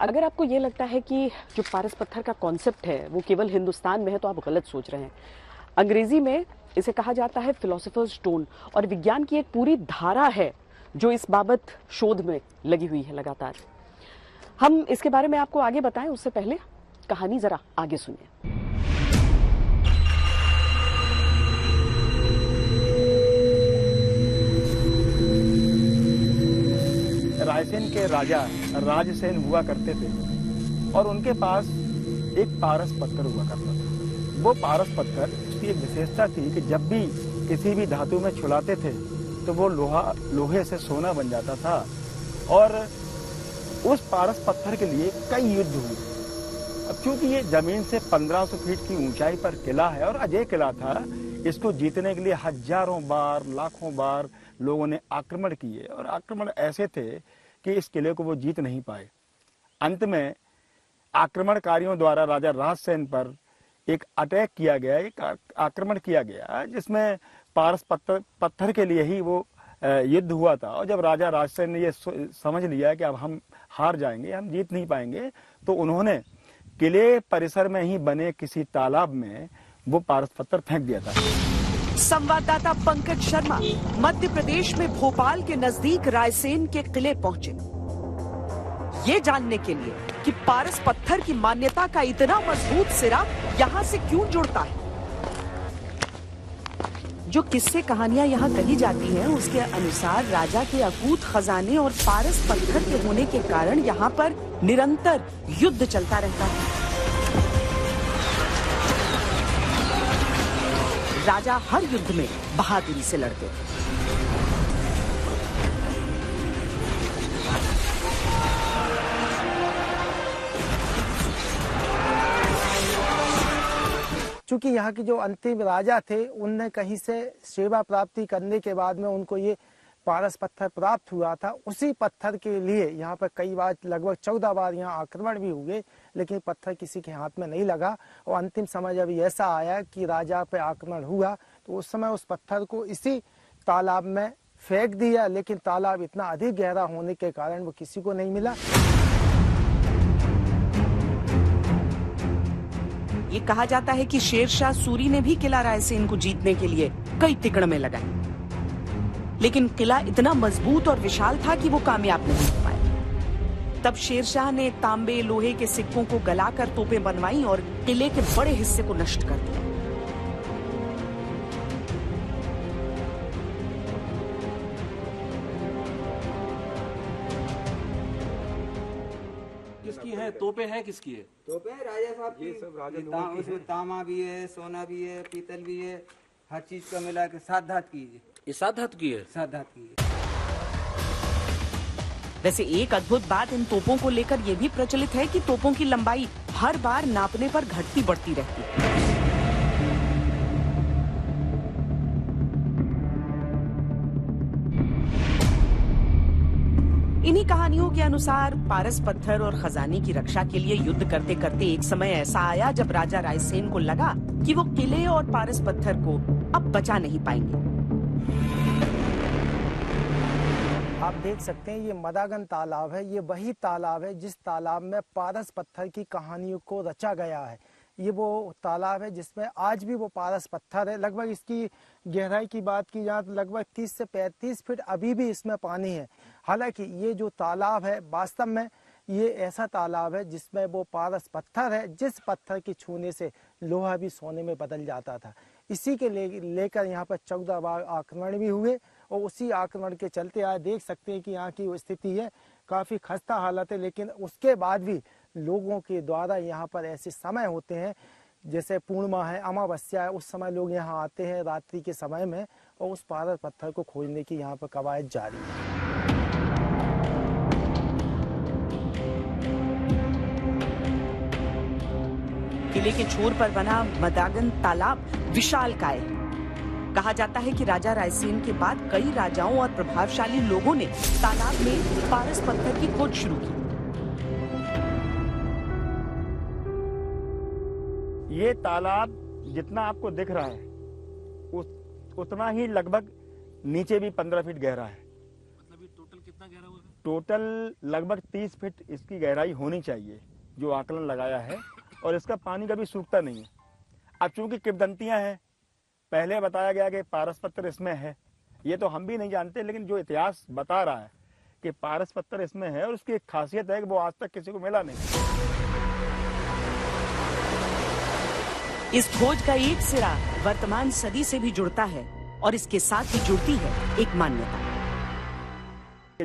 अगर आपको ये लगता है कि जो पारस पत्थर का कॉन्सेप्ट है वो केवल हिंदुस्तान में है तो आप गलत सोच रहे हैं। अंग्रेजी में इसे कहा जाता है फिलोसोफर्स स्टोन और विज्ञान की एक पूरी धारा है जो इस बाबत शोध में लगी हुई है लगातार। हम इसके बारे में आपको आगे बताएं उससे पहले कहानी जरा आगे सुनिए। रायसेन के राजा राजसेन हुआ करते थे और उनके पास एक पारस पत्थर हुआ करता था। वो पारस पत्थर की एक विशेषता थी कि जब भी किसी भी धातु में छुलाते थे तो वो लोहे से सोना बन जाता था। और उस पारस पत्थर के लिए कई युद्ध हुए। अब चूंकि ये जमीन से 1500 फीट की ऊंचाई पर किला है और अजय किला था, इसको जीतने के लिए हजारों बार लाखों बार लोगों ने आक्रमण किए और आक्रमण ऐसे थे कि इस किले को वो जीत नहीं पाए। अंत में आक्रमणकारियों द्वारा राजा राजसेन पर एक अटैक किया गया, एक आक्रमण किया गया जिसमें पारस पत्थर के लिए ही वो युद्ध हुआ था। और जब राजा राजसेन ने ये समझ लिया कि अब हम हार जाएंगे, हम जीत नहीं पाएंगे, तो उन्होंने किले परिसर में ही बने किसी तालाब में वो पारस पत्थर फेंक दिया था। संवाददाता पंकज शर्मा मध्य प्रदेश में भोपाल के नजदीक रायसेन के किले पहुंचे, ये जानने के लिए कि पारस पत्थर की मान्यता का इतना मजबूत सिरा यहाँ से क्यों जुड़ता है। जो किस्से कहानियां यहाँ कही जाती हैं, उसके अनुसार राजा के अकूत खजाने और पारस पत्थर के होने के कारण यहाँ पर निरंतर युद्ध चलता रहता है। राजा हर युद्ध में बहादुरी से लड़ते थे। चूंकि यहाँ की जो अंतिम राजा थे, उनने कहीं से सेवा प्राप्ति करने के बाद में उनको ये पारस पत्थर प्राप्त हुआ था। उसी पत्थर के लिए यहाँ पर कई बार, लगभग 14 बार यहाँ आक्रमण भी हुए, लेकिन पत्थर किसी के हाथ में नहीं लगा। और अंतिम समय जब ऐसा आया कि राजा पे आक्रमण हुआ तो उस समय उस पत्थर को इसी तालाब में फेंक दिया, लेकिन तालाब इतना अधिक गहरा होने के कारण वो किसी को नहीं मिला। ये कहा जाता है कि शेरशाह सूरी ने भी किला रायसेन को जीतने के लिए कई तिकड़में लगाई, लेकिन किला इतना मजबूत और विशाल था कि वो कामयाब नहीं हो पाया। तब शेरशाह ने तांबे लोहे के सिक्कों को गलाकर तोपें बनवाई और किले के बड़े हिस्से को नष्ट कर दिया। किसकी है तोपे हैं? किसकी है तोपे? राजा साहब की। सब राजा इसमें तांबा भी है, सोना भी है, पीतल भी है, हर चीज का मिला के 7 धातु की है। ये 7 धातु की है? 7 धातु की है। वैसे एक अद्भुत बात इन तोपों को लेकर यह भी प्रचलित है कि तोपों की लंबाई हर बार नापने पर घटती बढ़ती रहती है। इन्हीं कहानियों के अनुसार पारस पत्थर और खजाने की रक्षा के लिए युद्ध करते करते एक समय ऐसा आया जब राजा रायसेन को लगा कि वो किले और पारस पत्थर को अब बचा नहीं पाएंगे। आप देख सकते हैं ये मदागन तालाब है। ये वही तालाब है जिस तालाब में पारस पत्थर की कहानियों को रचा गया है। ये वो तालाब है जिसमें आज भी वो पारस पत्थर है। लगभग इसकी गहराई की बात की जाए तो लगभग 30 से 35 फीट अभी भी इसमें पानी है। हालांकि ये जो तालाब है वास्तव में ये ऐसा तालाब है जिसमें वो पारस पत्थर है, जिस पत्थर की छूने से लोहा भी सोने में बदल जाता था। इसी के लेकर यहाँ पर 14 बार आक्रमण भी हुए और उसी आक्रमण के चलते आज देख सकते हैं कि यहाँ की स्थिति है काफ़ी खस्ता हालत है। लेकिन उसके बाद भी लोगों के द्वारा यहाँ पर ऐसे समय होते हैं जैसे पूर्णिमा है, अमावस्या है, उस समय लोग यहाँ आते हैं रात्रि के समय में और उस पारस पत्थर को खोजने की यहाँ पर कवायद जारी है। किले के छोर पर बना मदागन तालाब विशालकाय है। कहा जाता है कि राजा रायसेन के बाद कई राजाओं और प्रभावशाली लोगों ने तालाब में पारस पत्थर की खोज शुरू की। ये तालाब जितना आपको दिख रहा है उतना ही लगभग नीचे भी 15 फीट गहरा है। मतलब ये टोटल कितना गहरा होगा? टोटल लगभग 30 फीट इसकी गहराई होनी चाहिए, जो आकलन लगाया है, और इसका पानी कभी सूखता नहीं है। अब चूंकि किंवदंतियां हैं, पहले बताया गया कि पारस पत्थर इसमें है, ये तो हम भी नहीं जानते, लेकिन जो इतिहास बता रहा है कि पारस पत्थर इसमें है, और उसकी एक खासियत है कि वो आज तक किसी को मिला नहीं। इस खोज का एक सिरा वर्तमान सदी से भी जुड़ता है और इसके साथ ही जुड़ती है एक मान्यता।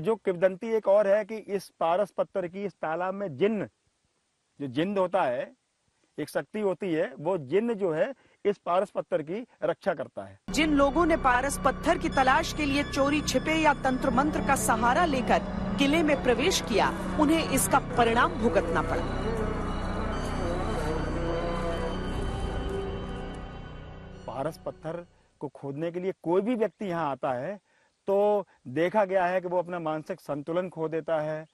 जो किंवदंती एक और है कि इस पारस पत्थर की, इस तालाब में जिन्न, जो जिन्न होता है, एक शक्ति होती है, वो जिन्न जो है इस पारस पत्थर की रक्षा करता है। जिन लोगों ने पारस पत्थर की तलाश के लिए चोरी छिपे या तंत्र मंत्र का सहारा लेकर किले में प्रवेश किया, उन्हें इसका परिणाम भुगतना पड़ा। पारस पत्थर को खोदने के लिए कोई भी व्यक्ति यहाँ आता है तो देखा गया है कि वो अपना मानसिक संतुलन खो देता है,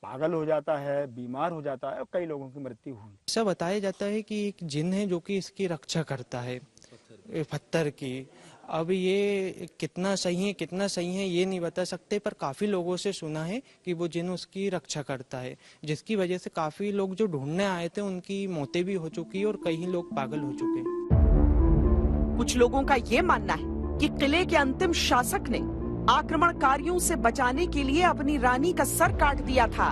पागल हो जाता है, बीमार हो जाता है, और कई लोगों की मृत्यु हुई। ऐसा बताया जाता है कि एक जिन है जो कि इसकी रक्षा करता है, पत्थर की। अब ये कितना सही है ये नहीं बता सकते, पर काफी लोगों से सुना है कि वो जिन उसकी रक्षा करता है, जिसकी वजह से काफी लोग जो ढूंढने आए थे उनकी मौतें भी हो चुकी है और कई लोग पागल हो चुके हैं। कुछ लोगों का ये मानना है कि किले के अंतिम शासक ने आक्रमणकारियों से बचाने के लिए अपनी रानी का सर काट दिया था।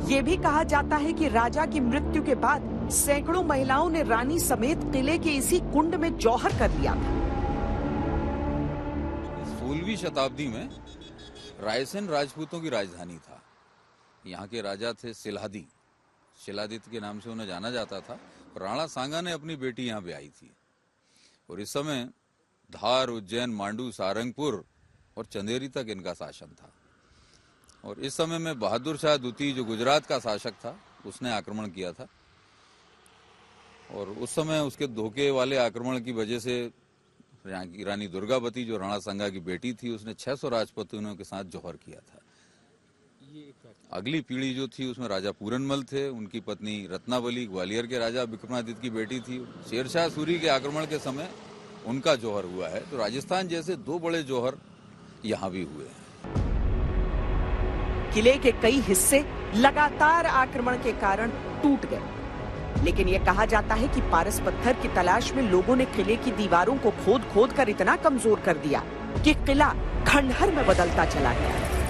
ये भी कहा जाता है कि राजा की मृत्यु के बाद सैकड़ों महिलाओं ने रानी समेत किले के इसी कुंड में जौहर कर दिया था। 16वीं शताब्दी में रायसेन राजपूतों की राजधानी था। यहाँ के राजा थे सिलादी, शिलादित्य के नाम से उन्हें जाना जाता था। राणा सांगा ने अपनी बेटी यहाँ ब्याही थी, और इस समय धार, उज्जैन, मांडू, सारंगपुर और चंदेरी तक इनका शासन था। और इस समय में बहादुर शाह द्वितीय, जो गुजरात का शासक था, उसने आक्रमण किया था। और उस समय उसके धोखे वाले आक्रमण की वजह से यहाँ की रानी दुर्गावती, जो राणा सांगा की बेटी थी, उसने 600 राजपूतों के साथ जौहर किया था। अगली पीढ़ी जो थी उसमें राजा पूरनमल थे, उनकी पत्नी रत्नावली ग्वालियर के राजा विक्रमादित्य की बेटी थी। शेरशाह सूरी के आक्रमण के समय उनका जौहर हुआ है। तो राजस्थान जैसे 2 बड़े जौहर यहाँ भी हुए हैं। किले के कई हिस्से लगातार आक्रमण के कारण टूट गए, लेकिन यह कहा जाता है कि पारस पत्थर की तलाश में लोगों ने किले की दीवारों को खोद खोद कर इतना कमजोर कर दिया कि किला खंडहर में बदलता चला गया।